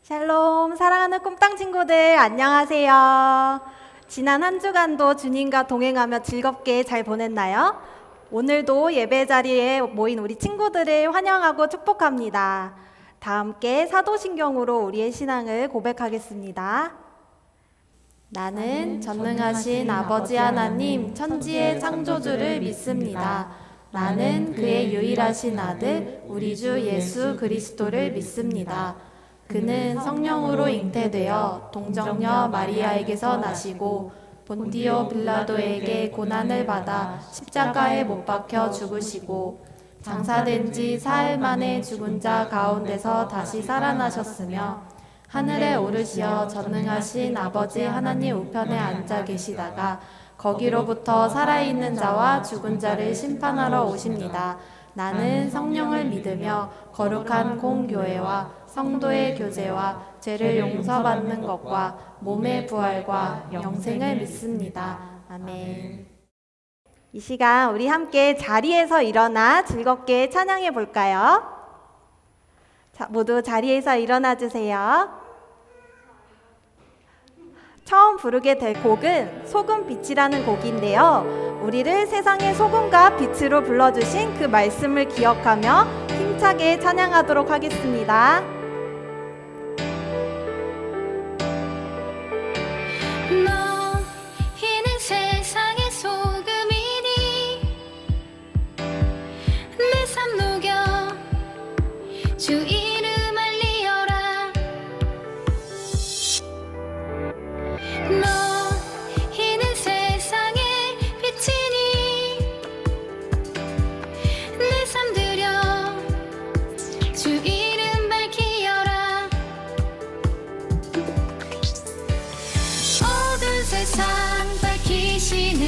샬롬, 사랑하는 꿈땅 친구들, 안녕하세요. 지난 한 주간도 주님과 동행하며 즐겁게 잘 보냈나요? 오늘도 예배 자리에 모인 우리 친구들을 환영하고 축복합니다. 다 함께 사도신경으로 우리의 신앙을 고백하겠습니다. 나는 전능하신 아버지 하나님, 천지의 창조주를 믿습니다. 나는 그의 유일하신 아들, 우리 주 예수 그리스도를 믿습니다. 그는 성령으로 잉태되어 동정녀 마리아에게서 나시고 본디오 빌라도에게 고난을 받아 십자가에 못 박혀 죽으시고 장사된 지 사흘 만에 죽은 자 가운데서 다시 살아나셨으며 하늘에 오르시어 전능하신 아버지 하나님 우편에 앉아 계시다가 거기로부터 살아있는 자와 죽은 자를 심판하러 오십니다. 나는 성령을 믿으며 거룩한 공교회와 성도의 교제와 죄를 용서받는 것과 몸의 부활과 영생을 믿습니다. 아멘. 이 시간 우리 함께 자리에서 일어나 즐겁게 찬양해 볼까요? 자, 모두 자리에서 일어나 주세요. 처음 부르게 될 곡은 소금빛이라는 곡인데요. 우리를 세상의 소금과 빛으로 불러주신 그 말씀을 기억하며 힘차게 찬양하도록 하겠습니다. 너희는 세상의 소금이니 내 삶 녹여 주 이름 알리어라. 너희는 세상의 빛이니 내 삶 들여 주 이름 밝히어라. 어두운 세상 밝히시는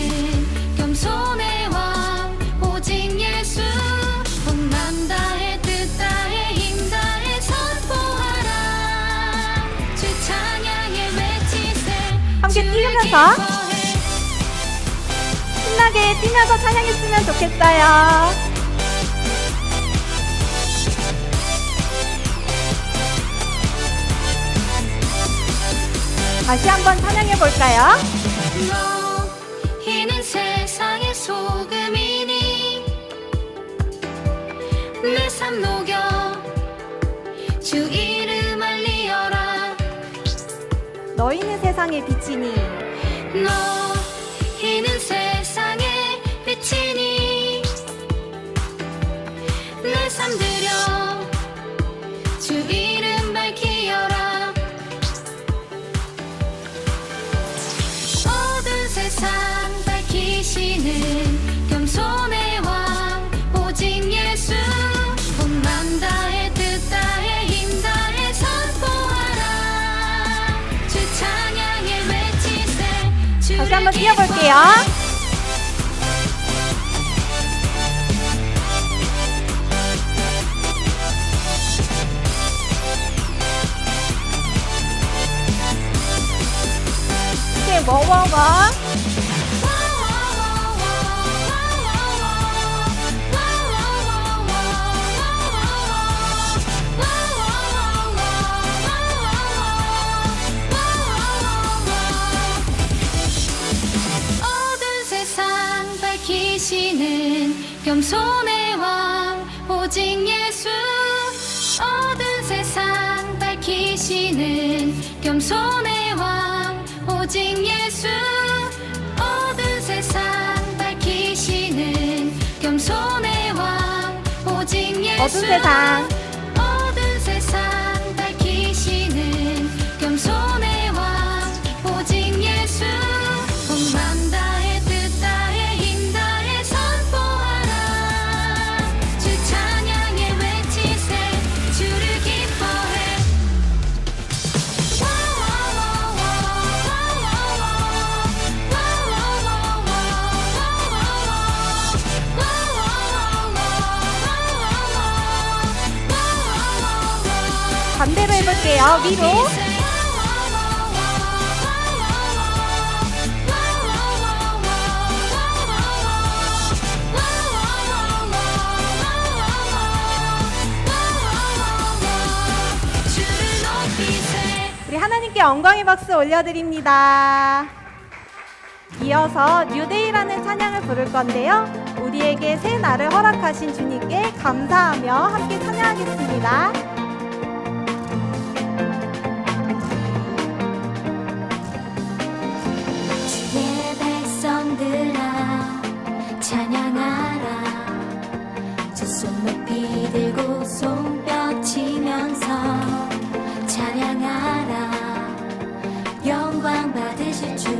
겸손의 왕 오직 예수. 온 맘 다해 뜻 다해 힘 다해 선포하라. 주 찬양에 외치세. 함께 뛰면서 신나게 뛰면서 찬양했으면 좋겠어요. 다시 한번 찬양해 볼까요? 너희는 세상의 소금이니 내 삶 녹여 주 이름 알리어라. 너희는 세상의 빛이니 너희는 세상의 빛이니 내 삶 들여 주 이름 밝히어라. 어두운 세상 밝히시는 겸손의 왕 오직 예수. 온 맘 다해 뜻 다해 힘 다해 선포하라. 주 찬양에 외치세. 다시 한번 뛰어볼게요. 이제 뭐 어두운 세상 밝히시는 겸손의 왕 오직 예수. 어두운 세상 밝히시는 겸손의 왕 오직 예수. 어두운 세상 밝히시는 겸손의 왕 오직 예수. 어두운 세상 어두운 세상 밝히시는 겸손의 왕 오직 예수. 온 맘 다해 뜻 다해 힘 다해 선포하라. 주 찬양에 외치세. 주를 기뻐해. 반대로 해볼게요. 위로 주를 높이세. 하나님께 엉덩이 박수 올려드립니다. 이어서 뉴데이라는 찬양을 부를 건데요. 우리에게 새 날을 허락하신 주님께 감사하며 함께 찬양하겠습니다. 주의 백성들아 찬양하라. 두 손 높이 들고 손뼉치면서 찬양하라. 영광 받으실 주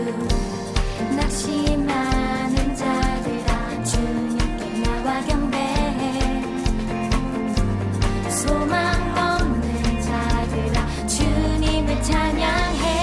낙심하는 자들아 주님께 나와 경배해. 소망 없는 자들아 주님을 찬양해.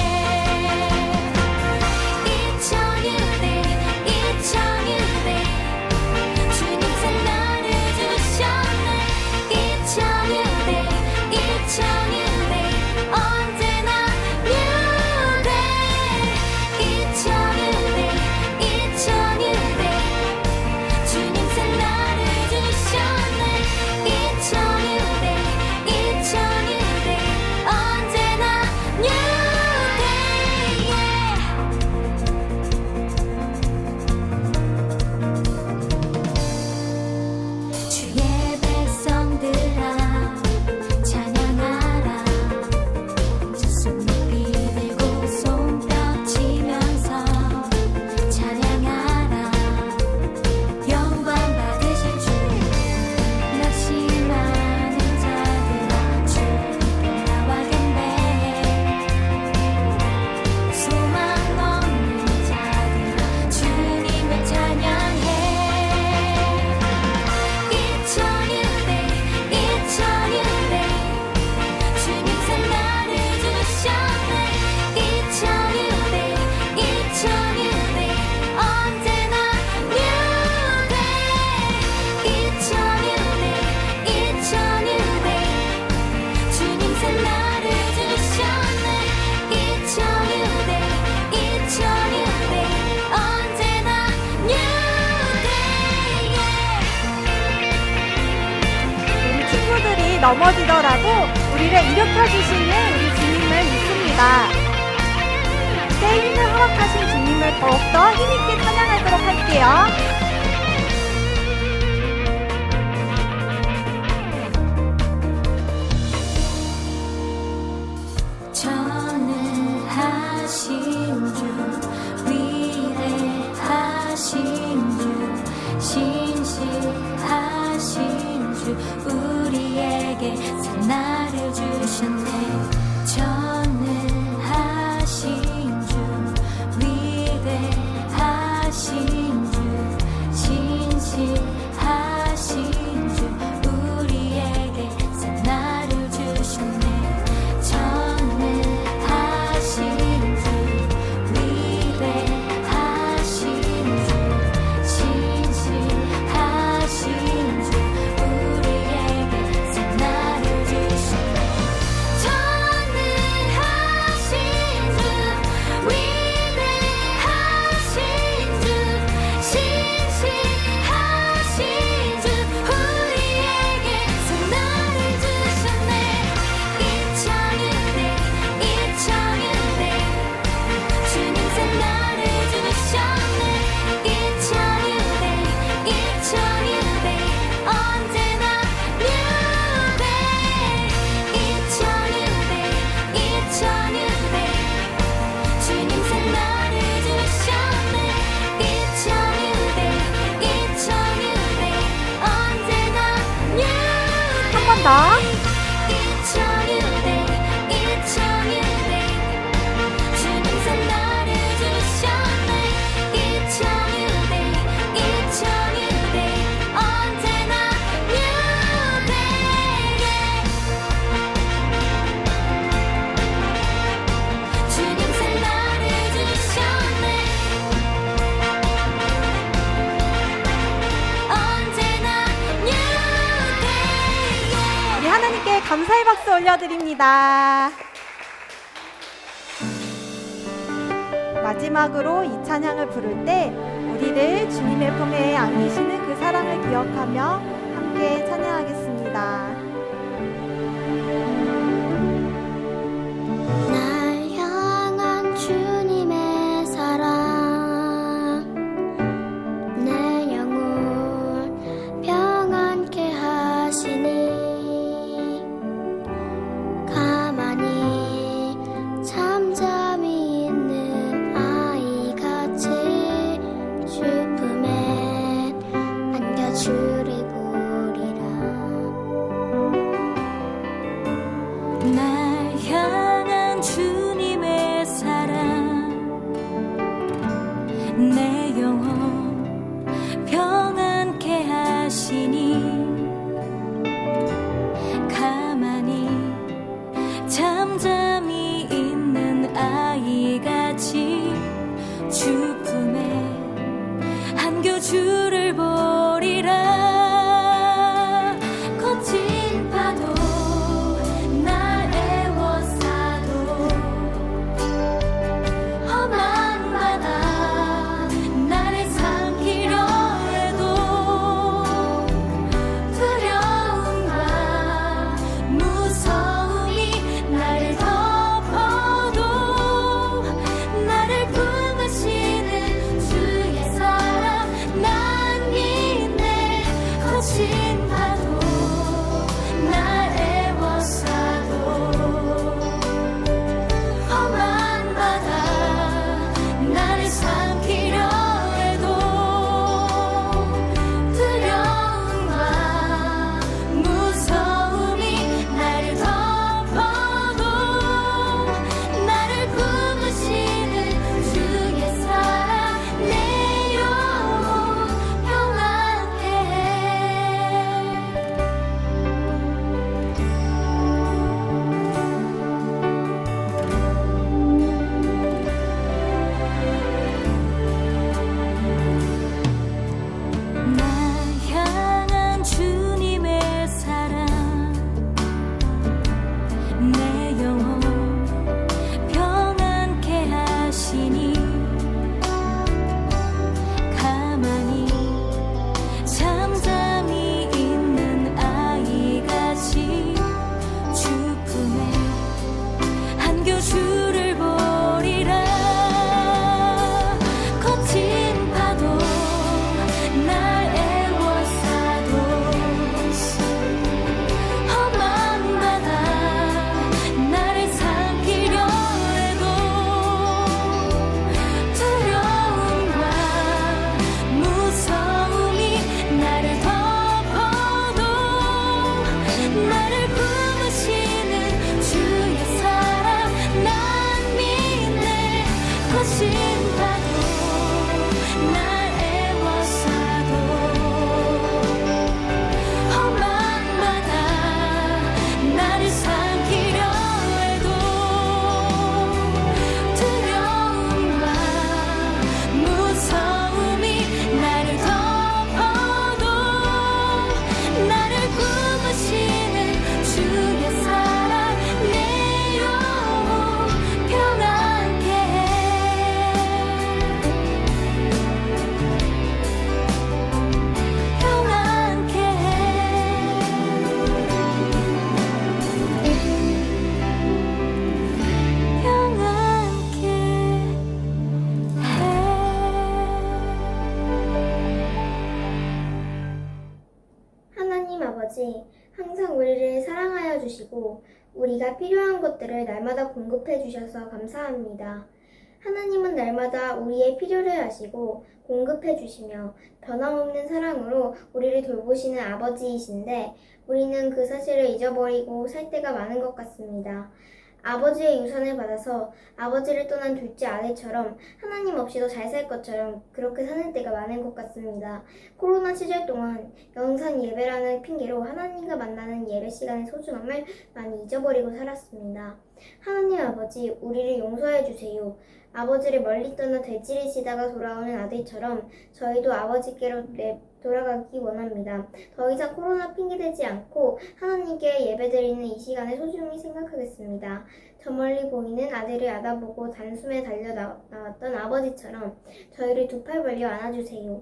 넘어지더라도 우리를 일으켜주시는 우리 주님을 믿습니다. 새 힘을 허락하신 주님을 더욱더 힘있게 찬양하도록 할게요. 전능하신 주 위대하신 주 신실하신 주 우리에게 새 날을 주셨네. 전능하신 주 위대하신 주 신실하신 주 우리에게 새 날을 주셨네. 전능하신 주 위대하신 주 신실하신 주 우리에게 새 날을 주셨네. 전능하신 주 위대하신 주 신실하신 주 우리에게 새 날을 주셨네. 이천일대 주님 새 날을 주셨네. 이천일대 언제나 뉴데이. 이천일대 주님 새 날을 주셨네. 이천일대 언제나 뉴데이. 한 번 더. 이천일대 주님 새 날을 주셨네. 이천일대 언제나 뉴데이. 주님 새 날을 주셨네. 언제나 뉴데이. 우리 하나님께 감사의 박수 올려드립니다. 마지막으로 이 찬양을 부를 때 우리를 주님의 품에 안기시는 그 사랑을 기억하며 함께 찬양하겠습니다. 날 주를 보리라. 날 향한 주님의 사랑 내 영혼 평안케 하시니 가만히 잠잠히 있는 아이같이 주 품에 안겨 주를 보리라. 거친 파도 날 애워싸도 험한 바다 나를 삼키려 해도 두려움과 무서움이 나를 덮어도 나를 품으시는 주의 사랑 난 믿네. 거친 파도 날 애워싸도 험한 바다 나를 삼키려 해도 두려움과 무서움이 나를 덮어도 나를 품으시는 주의 사랑 내 영혼 평안케 해. 날 향한 주님의 사랑 내 영혼 평안케 하시니 가만히 잠잠히 있는 아이같이 주 품에 안겨 주를 보리라. 거친 파도 날 애워싸도 험한 바다 나를 삼키려 해도 두려움과 무서움이 나를 덮어도 나를 품으시는 주의 사랑 난 믿네. 거친 파도 날 애워싸도 험한 바다 나를 삼키려 해도 두려움과 무서움이 나를 덮어도 나를 품으시는 주의 사랑 내 영혼 평안케 해. 평안케 해. 평안케 해. 하나님 아버지, 항상 우리를 사랑하여 주시고 우리가 필요한 것들을 날마다 공급해 주셔서 감사합니다. 하나님은 날마다 우리의 필요를 아시고 공급해 주시며 변함없는 사랑으로 우리를 돌보시는 아버지이신데 우리는 그 사실을 잊어버리고 살 때가 많은 것 같습니다. 아버지의 유산을 받아서 아버지를 떠난 둘째 아들처럼 하나님 없이도 잘 살 것처럼 그렇게 사는 때가 많은 것 같습니다. 코로나 시절 동안 영상 예배라는 핑계로 하나님과 만나는 예배 시간의 소중함을 많이 잊어버리고 살았습니다. 하나님 아버지, 우리를 용서해 주세요. 아버지를 멀리 떠나 되찌르시다가 돌아오는 아들처럼 저희도 아버지께로 돌아가기 원합니다. 더 이상 코로나 핑계대지 않고 하나님께 예배드리는 이 시간을 소중히 생각하겠습니다. 저 멀리 보이는 아들을 알아보고 단숨에 달려 나왔던 아버지처럼 저희를 두 팔 벌려 안아주세요.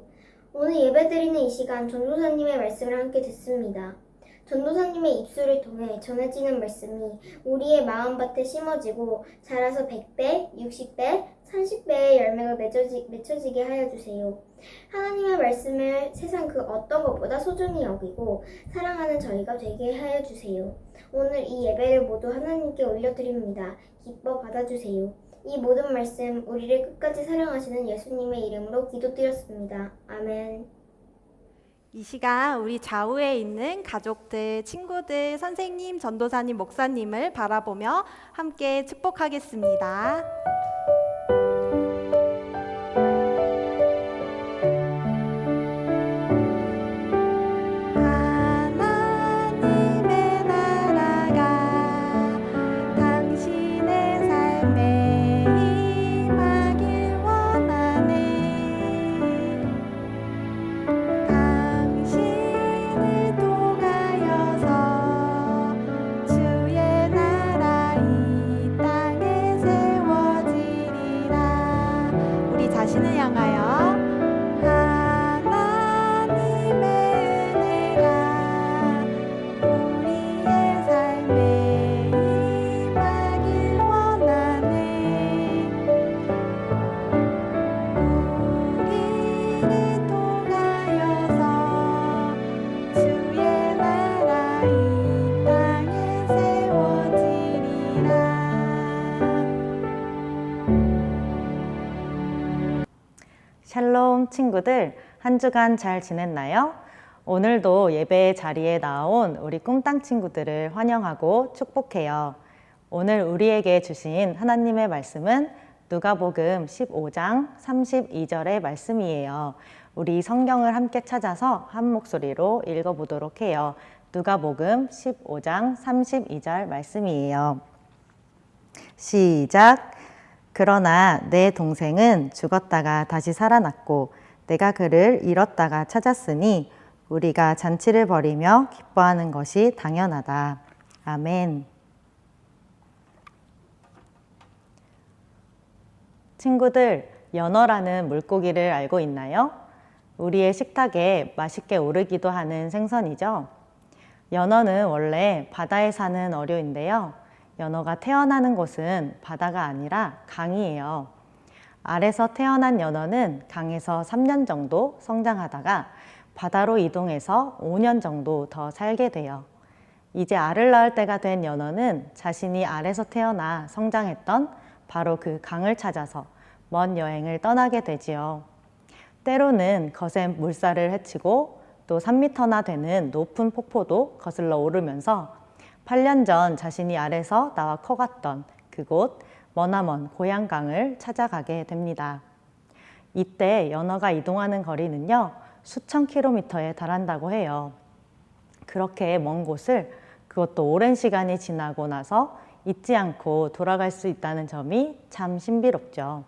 오늘 예배드리는 이 시간 전도사님의 말씀을 함께 듣습니다. 전도사님의 입술을 통해 전해지는 말씀이 우리의 마음밭에 심어지고 자라서 100배, 60배, 30배의 열매가 맺혀지게 하여 주세요. 하나님의 말씀을 세상 그 어떤 것보다 소중히 여기고 사랑하는 저희가 되게 하여 주세요. 오늘 이 예배를 모두 하나님께 올려드립니다. 기뻐 받아주세요. 이 모든 말씀 우리를 끝까지 사랑하시는 예수님의 이름으로 기도드렸습니다. 아멘. 이 시간 우리 좌우에 있는 가족들, 친구들, 선생님, 전도사님, 목사님을 바라보며 함께 축복하겠습니다. 하나님의 나라가 당신의 삶에 임하길 원하네. 당신을 통하여서 주의 나라 이 땅에 세워지리라. 우리 자신을 향하여 하나님의 은혜가 우리의 삶에 임하길 원하네. 우리를 통하여서 주의 나라 이 땅에 세워지리라. 샬롬 친구들, 한 주간 잘 지냈나요? 오늘도 예배 자리에 나온 우리 꿈땅 친구들을 환영하고 축복해요. 오늘 우리에게 주신 하나님의 말씀은 누가복음 15장 32절의 말씀이에요. 우리 성경을 함께 찾아서 한 목소리로 읽어보도록 해요. 누가복음 15장 32절 말씀이에요. 시작! 그러나 내 동생은 죽었다가 다시 살아났고 내가 그를 잃었다가 찾았으니 우리가 잔치를 벌이며 기뻐하는 것이 당연하다. 아멘. 친구들, 연어라는 물고기를 알고 있나요? 우리의 식탁에 맛있게 오르기도 하는 생선이죠. 연어는 원래 바다에 사는 어류인데요. 연어가 태어나는 곳은 바다가 아니라 강이에요. 알에서 태어난 연어는 강에서 3년 정도 성장하다가 바다로 이동해서 5년 정도 더 살게 돼요. 이제 알을 낳을 때가 된 연어는 자신이 알에서 태어나 성장했던 바로 그 강을 찾아서 먼 여행을 떠나게 되지요. 때로는 거센 물살을 헤치고 또 3m나 되는 높은 폭포도 거슬러 오르면서 8년 전 자신이 알에서 나와 커갔던 그곳 머나먼 고향강을 찾아가게 됩니다. 이때 연어가 이동하는 거리는요, 수천 킬로미터에 달한다고 해요. 그렇게 먼 곳을 그것도 오랜 시간이 지나고 나서 잊지 않고 돌아갈 수 있다는 점이 참 신비롭죠.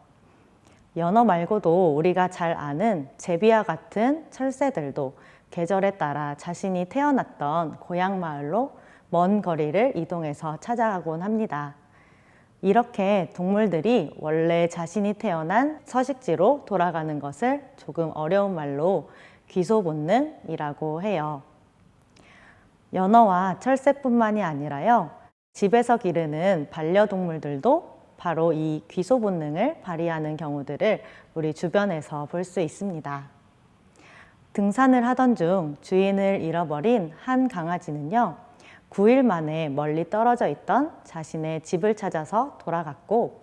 연어 말고도 우리가 잘 아는 제비와 같은 철새들도 계절에 따라 자신이 태어났던 고향 마을로 먼 거리를 이동해서 찾아가곤 합니다. 이렇게 동물들이 원래 자신이 태어난 서식지로 돌아가는 것을 조금 어려운 말로 귀소 본능이라고 해요. 연어와 철새뿐만이 아니라요, 집에서 기르는 반려동물들도 바로 이 귀소 본능을 발휘하는 경우들을 우리 주변에서 볼 수 있습니다. 등산을 하던 중 주인을 잃어버린 한 강아지는요, 9일 만에 멀리 떨어져 있던 자신의 집을 찾아서 돌아갔고,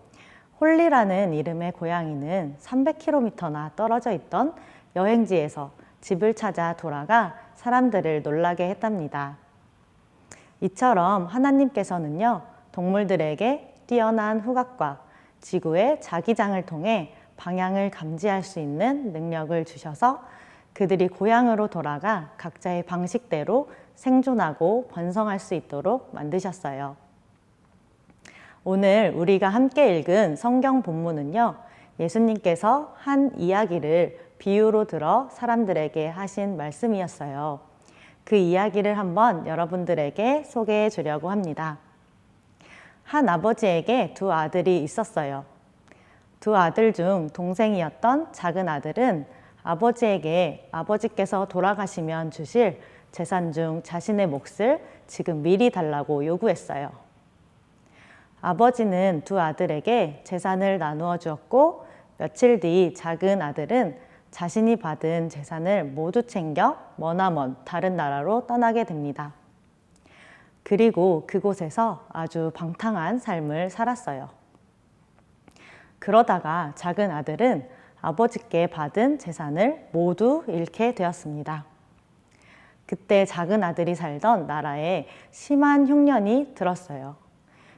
홀리라는 이름의 고양이는 300km나 떨어져 있던 여행지에서 집을 찾아 돌아가 사람들을 놀라게 했답니다. 이처럼 하나님께서는요, 동물들에게 뛰어난 후각과 지구의 자기장을 통해 방향을 감지할 수 있는 능력을 주셔서 그들이 고향으로 돌아가 각자의 방식대로 생존하고 번성할 수 있도록 만드셨어요. 오늘 우리가 함께 읽은 성경 본문은요, 예수님께서 한 이야기를 비유로 들어 사람들에게 하신 말씀이었어요. 그 이야기를 한번 여러분들에게 소개해 주려고 합니다. 한 아버지에게 두 아들이 있었어요. 두 아들 중 동생이었던 작은 아들은 아버지에게 아버지께서 돌아가시면 주실 재산 중 자신의 몫을 지금 미리 달라고 요구했어요. 아버지는 두 아들에게 재산을 나누어 주었고, 며칠 뒤 작은 아들은 자신이 받은 재산을 모두 챙겨 머나먼 다른 나라로 떠나게 됩니다. 그리고 그곳에서 아주 방탕한 삶을 살았어요. 그러다가 작은 아들은 아버지께 받은 재산을 모두 잃게 되었습니다. 그때 작은 아들이 살던 나라에 심한 흉년이 들었어요.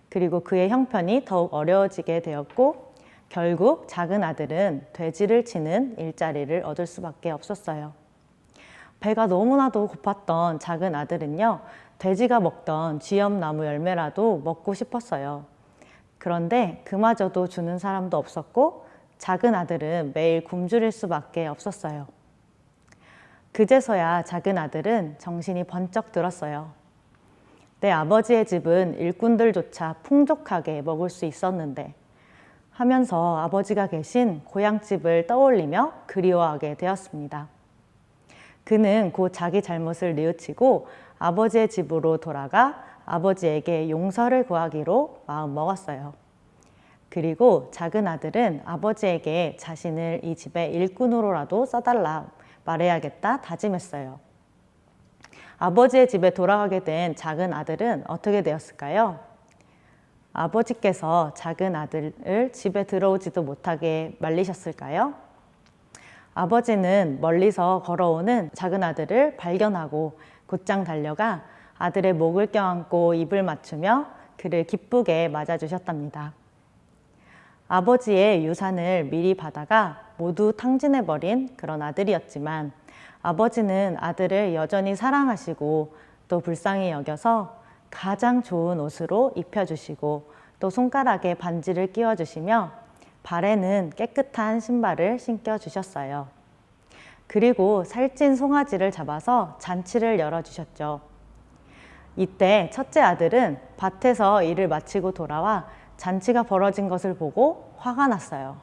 그리고 그의 형편이 더욱 어려워지게 되었고 결국 작은 아들은 돼지를 치는 일자리를 얻을 수밖에 없었어요. 배가 너무나도 고팠던 작은 아들은요, 돼지가 먹던 쥐염나무 열매라도 먹고 싶었어요. 그런데 그마저도 주는 사람도 없었고 작은 아들은 매일 굶주릴 수밖에 없었어요. 그제서야 작은 아들은 정신이 번쩍 들었어요. 내 아버지의 집은 일꾼들조차 풍족하게 먹을 수 있었는데 하면서 아버지가 계신 고향집을 떠올리며 그리워하게 되었습니다. 그는 곧 자기 잘못을 뉘우치고 아버지의 집으로 돌아가 아버지에게 용서를 구하기로 마음먹었어요. 그리고 작은 아들은 아버지에게 자신을 이 집의 일꾼으로라도 써달라 말해야겠다 다짐했어요. 아버지의 집에 돌아가게 된 작은 아들은 어떻게 되었을까요? 아버지께서 작은 아들을 집에 들어오지도 못하게 말리셨을까요? 아버지는 멀리서 걸어오는 작은 아들을 발견하고 곧장 달려가 아들의 목을 껴안고 입을 맞추며 그를 기쁘게 맞아주셨답니다. 아버지의 유산을 미리 받아가 모두 탕진해버린 그런 아들이었지만 아버지는 아들을 여전히 사랑하시고 또 불쌍히 여겨서 가장 좋은 옷으로 입혀주시고 또 손가락에 반지를 끼워주시며 발에는 깨끗한 신발을 신겨주셨어요. 그리고 살찐 송아지를 잡아서 잔치를 열어주셨죠. 이때 첫째 아들은 밭에서 일을 마치고 돌아와 잔치가 벌어진 것을 보고 화가 났어요.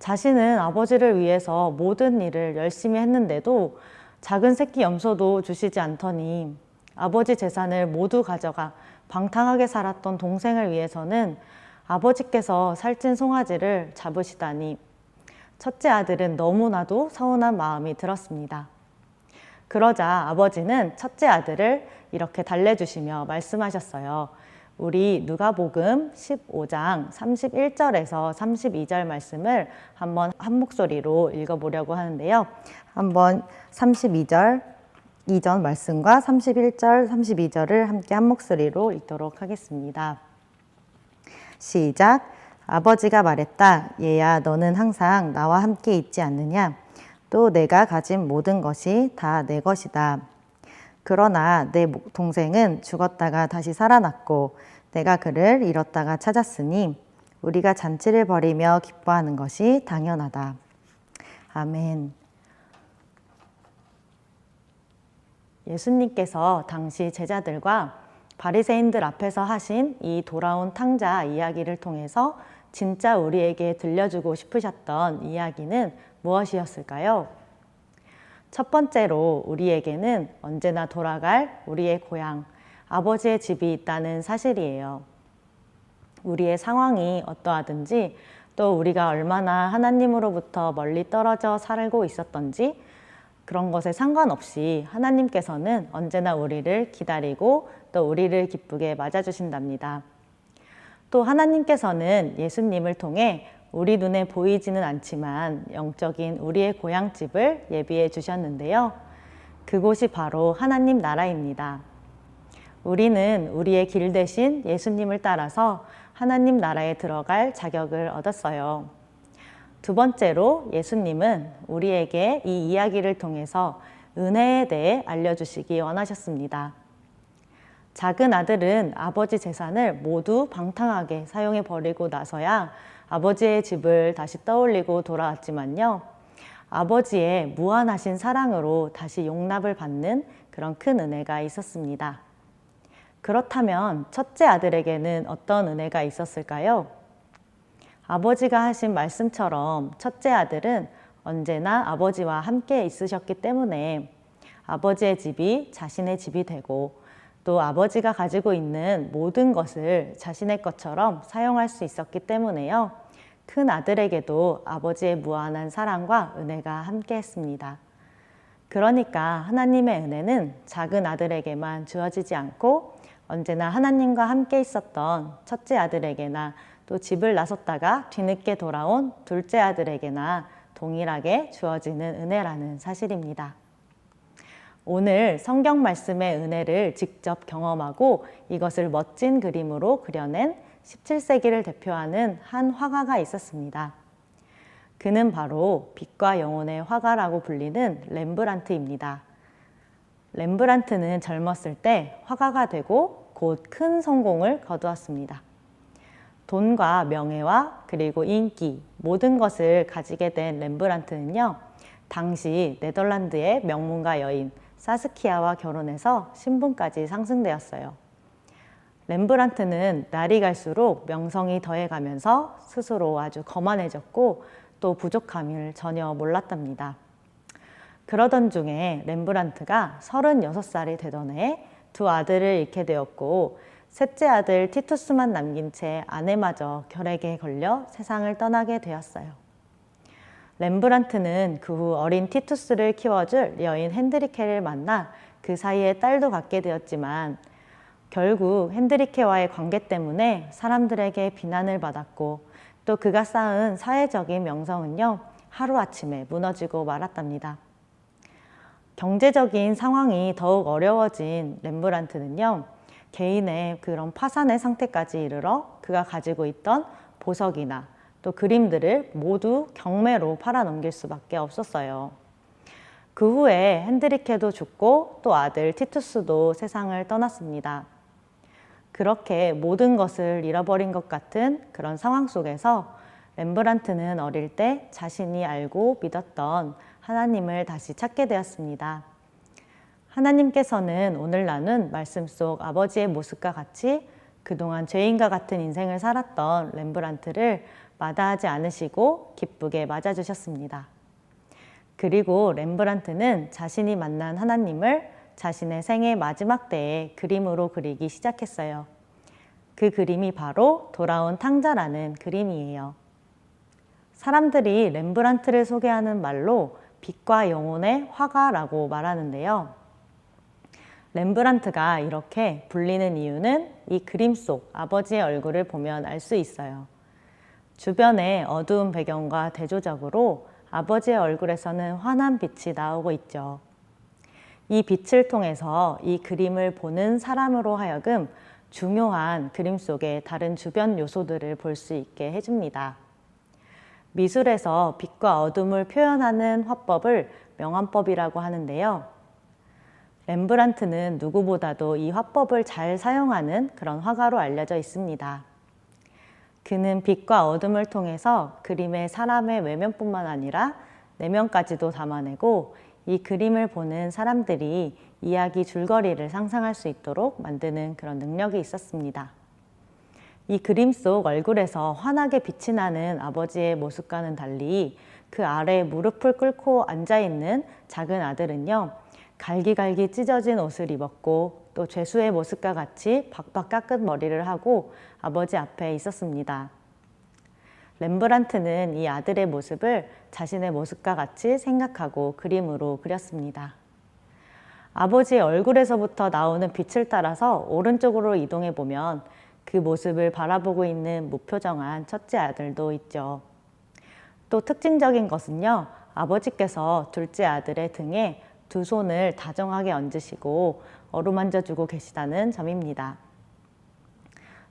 자신은 아버지를 위해서 모든 일을 열심히 했는데도 작은 새끼 염소도 주시지 않더니 아버지 재산을 모두 가져가 방탕하게 살았던 동생을 위해서는 아버지께서 살찐 송아지를 잡으시다니 첫째 아들은 너무나도 서운한 마음이 들었습니다. 그러자 아버지는 첫째 아들을 이렇게 달래주시며 말씀하셨어요. 우리 누가복음 15장 31절에서 32절 말씀을 한번 한 목소리로 읽어보려고 하는데요. 한번 32절 이전 말씀과 31절, 32절을 함께 한 목소리로 읽도록 하겠습니다. 시작. 아버지가 말했다. 얘야, 너는 항상 나와 함께 있지 않느냐? 또 내가 가진 모든 것이 다 내 것이다. 그러나 내 동생은 죽었다가 다시 살아났고 내가 그를 잃었다가 찾았으니 우리가 잔치를 벌이며 기뻐하는 것이 당연하다. 아멘. 예수님께서 당시 제자들과 바리새인들 앞에서 하신 이 돌아온 탕자 이야기를 통해서 진짜 우리에게 들려주고 싶으셨던 이야기는 무엇이었을까요? 첫 번째로 우리에게는 언제나 돌아갈 우리의 고향, 아버지의 집이 있다는 사실이에요. 우리의 상황이 어떠하든지 또 우리가 얼마나 하나님으로부터 멀리 떨어져 살고 있었던지 그런 것에 상관없이 하나님께서는 언제나 우리를 기다리고 또 우리를 기쁘게 맞아주신답니다. 또 하나님께서는 예수님을 통해 우리 눈에 보이지는 않지만 영적인 우리의 고향집을 예비해 주셨는데요. 그곳이 바로 하나님 나라입니다. 우리는 우리의 길 대신 예수님을 따라서 하나님 나라에 들어갈 자격을 얻었어요. 두 번째로 예수님은 우리에게 이 이야기를 통해서 은혜에 대해 알려주시기 원하셨습니다. 작은 아들은 아버지 재산을 모두 방탕하게 사용해 버리고 나서야 아버지의 집을 다시 떠올리고 돌아왔지만요. 아버지의 무한하신 사랑으로 다시 용납을 받는 그런 큰 은혜가 있었습니다. 그렇다면 첫째 아들에게는 어떤 은혜가 있었을까요? 아버지가 하신 말씀처럼 첫째 아들은 언제나 아버지와 함께 있으셨기 때문에 아버지의 집이 자신의 집이 되고 또 아버지가 가지고 있는 모든 것을 자신의 것처럼 사용할 수 있었기 때문에요. 큰 아들에게도 아버지의 무한한 사랑과 은혜가 함께 했습니다. 그러니까 하나님의 은혜는 작은 아들에게만 주어지지 않고 언제나 하나님과 함께 있었던 첫째 아들에게나 또 집을 나섰다가 뒤늦게 돌아온 둘째 아들에게나 동일하게 주어지는 은혜라는 사실입니다. 오늘 성경 말씀의 은혜를 직접 경험하고 이것을 멋진 그림으로 그려낸 17세기를 대표하는 한 화가가 있었습니다. 그는 바로 빛과 영혼의 화가라고 불리는 렘브란트입니다. 렘브란트는 젊었을 때 화가가 되고 곧 큰 성공을 거두었습니다. 돈과 명예와 그리고 인기, 모든 것을 가지게 된 렘브란트는요, 당시 네덜란드의 명문가 여인 사스키아와 결혼해서 신분까지 상승되었어요. 렘브란트는 날이 갈수록 명성이 더해가면서 스스로 아주 거만해졌고 또 부족함을 전혀 몰랐답니다. 그러던 중에 렘브란트가 36살이 되던 해에 두 아들을 잃게 되었고 셋째 아들 티투스만 남긴 채 아내마저 결핵에 걸려 세상을 떠나게 되었어요. 렘브란트는 그 후 어린 티투스를 키워줄 여인 핸드리케를 만나 그 사이에 딸도 갖게 되었지만 결국 핸드리케와의 관계 때문에 사람들에게 비난을 받았고 또 그가 쌓은 사회적인 명성은요, 하루아침에 무너지고 말았답니다. 경제적인 상황이 더욱 어려워진 렘브란트는요, 개인의 그런 파산의 상태까지 이르러 그가 가지고 있던 보석이나 또 그림들을 모두 경매로 팔아넘길 수밖에 없었어요. 그 후에 핸드리케도 죽고 또 아들 티투스도 세상을 떠났습니다. 그렇게 모든 것을 잃어버린 것 같은 그런 상황 속에서 렘브란트는 어릴 때 자신이 알고 믿었던 하나님을 다시 찾게 되었습니다. 하나님께서는 오늘 나눈 말씀 속 아버지의 모습과 같이 그동안 죄인과 같은 인생을 살았던 렘브란트를 마다하지 않으시고 기쁘게 맞아주셨습니다. 그리고 렘브란트는 자신이 만난 하나님을 자신의 생애 마지막 때에 그림으로 그리기 시작했어요. 그 그림이 바로 돌아온 탕자라는 그림이에요. 사람들이 렘브란트를 소개하는 말로 빛과 영혼의 화가라고 말하는데요. 렘브란트가 이렇게 불리는 이유는 이 그림 속 아버지의 얼굴을 보면 알 수 있어요. 주변의 어두운 배경과 대조적으로 아버지의 얼굴에서는 환한 빛이 나오고 있죠. 이 빛을 통해서 이 그림을 보는 사람으로 하여금 중요한 그림 속의 다른 주변 요소들을 볼 수 있게 해줍니다. 미술에서 빛과 어둠을 표현하는 화법을 명암법이라고 하는데요. 렘브란트는 누구보다도 이 화법을 잘 사용하는 그런 화가로 알려져 있습니다. 그는 빛과 어둠을 통해서 그림의 사람의 외면뿐만 아니라 내면까지도 담아내고 이 그림을 보는 사람들이 이야기 줄거리를 상상할 수 있도록 만드는 그런 능력이 있었습니다. 이 그림 속 얼굴에서 환하게 빛이 나는 아버지의 모습과는 달리 그 아래 무릎을 꿇고 앉아있는 작은 아들은요, 갈기갈기 찢어진 옷을 입었고 또 죄수의 모습과 같이 박박 깎은 머리를 하고 아버지 앞에 있었습니다. 렘브란트는 이 아들의 모습을 자신의 모습과 같이 생각하고 그림으로 그렸습니다. 아버지의 얼굴에서부터 나오는 빛을 따라서 오른쪽으로 이동해 보면 그 모습을 바라보고 있는 무표정한 첫째 아들도 있죠. 또 특징적인 것은요, 아버지께서 둘째 아들의 등에 두 손을 다정하게 얹으시고 어루만져주고 계시다는 점입니다.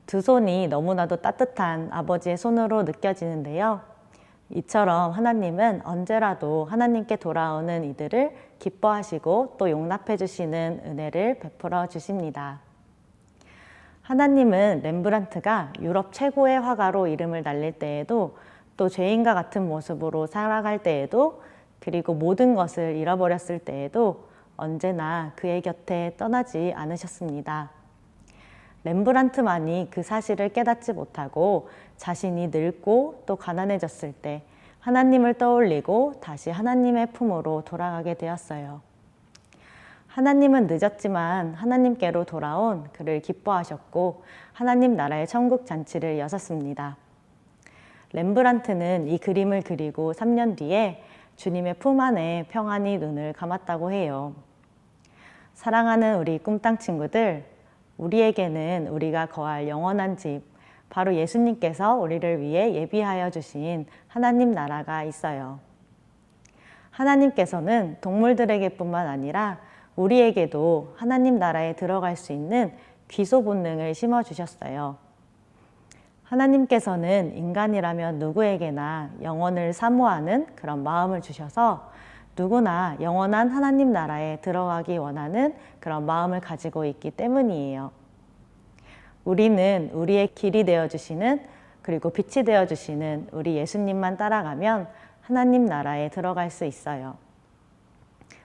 두 손이 너무나도 따뜻한 아버지의 손으로 느껴지는데요. 이처럼 하나님은 언제라도 하나님께 돌아오는 이들을 기뻐하시고 또 용납해 주시는 은혜를 베풀어 주십니다. 하나님은 렘브란트가 유럽 최고의 화가로 이름을 날릴 때에도 또 죄인과 같은 모습으로 살아갈 때에도 그리고 모든 것을 잃어버렸을 때에도 언제나 그의 곁에 떠나지 않으셨습니다. 렘브란트만이 그 사실을 깨닫지 못하고 자신이 늙고 또 가난해졌을 때 하나님을 떠올리고 다시 하나님의 품으로 돌아가게 되었어요. 하나님은 늦었지만 하나님께로 돌아온 그를 기뻐하셨고 하나님 나라의 천국 잔치를 여셨습니다. 렘브란트는 이 그림을 그리고 3년 뒤에 주님의 품 안에 평안히 눈을 감았다고 해요. 사랑하는 우리 꿈땅 친구들, 우리에게는 우리가 거할 영원한 집, 바로 예수님께서 우리를 위해 예비하여 주신 하나님 나라가 있어요. 하나님께서는 동물들에게뿐만 아니라 우리에게도 하나님 나라에 들어갈 수 있는 귀소 본능을 심어주셨어요. 하나님께서는 인간이라면 누구에게나 영원을 사모하는 그런 마음을 주셔서 누구나 영원한 하나님 나라에 들어가기 원하는 그런 마음을 가지고 있기 때문이에요. 우리는 우리의 길이 되어주시는 그리고 빛이 되어주시는 우리 예수님만 따라가면 하나님 나라에 들어갈 수 있어요.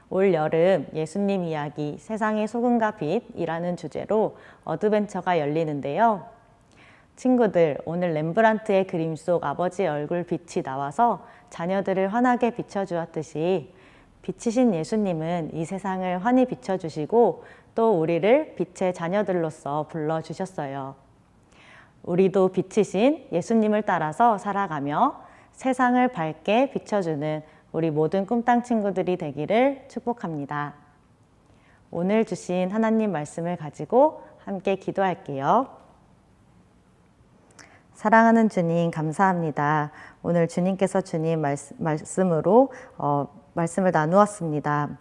올 여름 예수님 이야기 세상의 소금과 빛이라는 주제로 어드벤처가 열리는데요. 친구들, 오늘 렘브란트의 그림 속 아버지의 얼굴 빛이 나와서 자녀들을 환하게 비춰주었듯이 빛이신 예수님은 이 세상을 환히 비춰주시고 또 우리를 빛의 자녀들로서 불러주셨어요. 우리도 빛이신 예수님을 따라서 살아가며 세상을 밝게 비춰주는 우리 모든 꿈땅 친구들이 되기를 축복합니다. 오늘 주신 하나님 말씀을 가지고 함께 기도할게요. 사랑하는 주님 감사합니다. 오늘 주님께서 주님 말씀으로 말씀을 나누었습니다.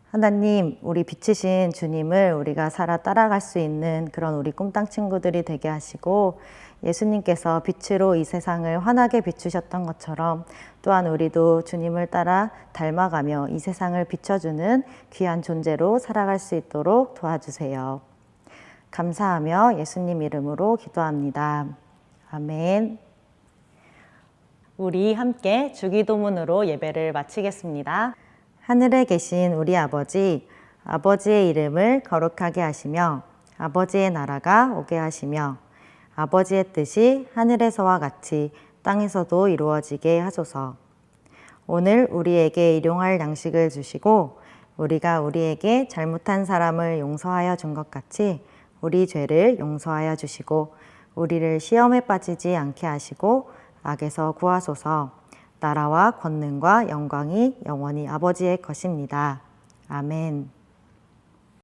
하나님, 우리 빛이신 주님을 우리가 살아 따라갈 수 있는 그런 우리 꿈땅 친구들이 되게 하시고 예수님께서 빛으로 이 세상을 환하게 비추셨던 것처럼 또한 우리도 주님을 따라 닮아가며 이 세상을 비춰주는 귀한 존재로 살아갈 수 있도록 도와주세요. 감사하며 예수님 이름으로 기도합니다. 아멘. 우리 함께 주기도문으로 예배를 마치겠습니다. 하늘에 계신 우리 아버지, 아버지의 이름을 거룩하게 하시며 아버지의 나라가 오게 하시며 아버지의 뜻이 하늘에서와 같이 땅에서도 이루어지게 하소서. 오늘 우리에게 일용할 양식을 주시고 우리가 우리에게 잘못한 사람을 용서하여 준 것 같이 우리 죄를 용서하여 주시고 우리를 시험에 빠지지 않게 하시고 악에서 구하소서. 나라와 권능과 영광이 영원히 아버지의 것입니다. 아멘.